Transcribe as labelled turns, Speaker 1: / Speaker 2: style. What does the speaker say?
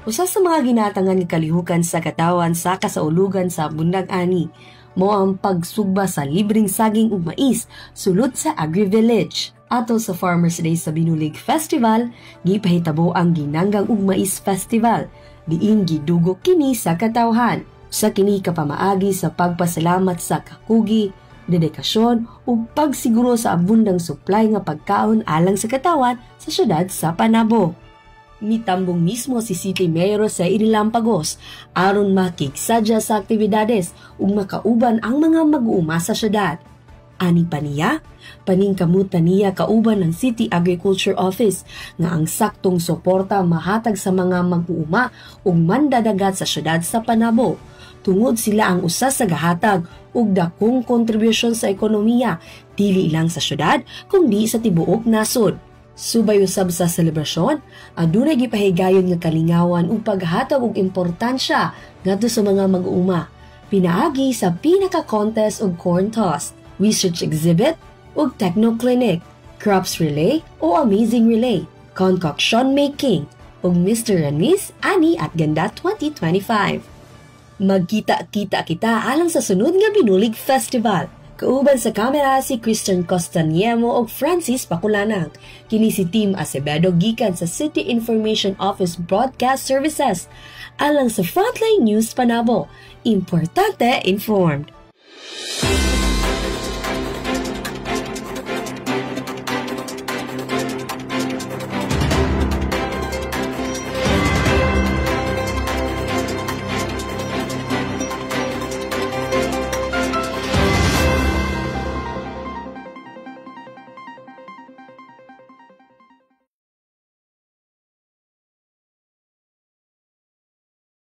Speaker 1: Usa sa mga ginatangan nga kalihukan sa katawan sa kasaulugan sa Bundag Ani mao ang pagsugba sa libreng saging ug mais sulod sa Agri-Village. Ato sa Farmers Day sa Binulig Festival, gipahitabo ang Ginanggang ug Mais Festival, diin gidugok kini sa katawhan. Sa kini kapamaagi sa pagpasalamat sa kakugi, dedikasyon ug pagsiguro sa abundang supply nga pagkaon alang sa katawan sa syudad sa Panabo. Mitambong mismo si City Mayor sa Inilampagos aron makiksadya sa aktibidades ug makauban ang mga mag-uuma sa syudad. Ani pa niya, paningkamutan niya kauban ng City Agriculture Office nga ang saktong suporta mahatag sa mga mag-uuma ug mandadagat sa syudad sa Panabo. Tungod sila ang usa sa gahatag ug dakong kontribusyon sa ekonomiya dili lang sa syudad kundi sa tibuok nasod. Subay usab sa selebrasyon, adunay gipahigayon nga kalingawan ug paghatag og importansya ngadto sa mga mag-uuma. Pinaagi sa pinaka-contest og corn toss, research exhibit ug techno-clinic, crops relay o amazing relay, concoction making ug Mr. and Miss Ani at Ganda 2025. Magkita-kita kita alang sa sunod nga Binulig Festival. Kauban sa kamera si Christian Costaniemo ug Francis Paculanang. Kini si Team Acevedo gikan sa City Information Office Broadcast Services. Alang sa Frontline News Panabo, importante informed.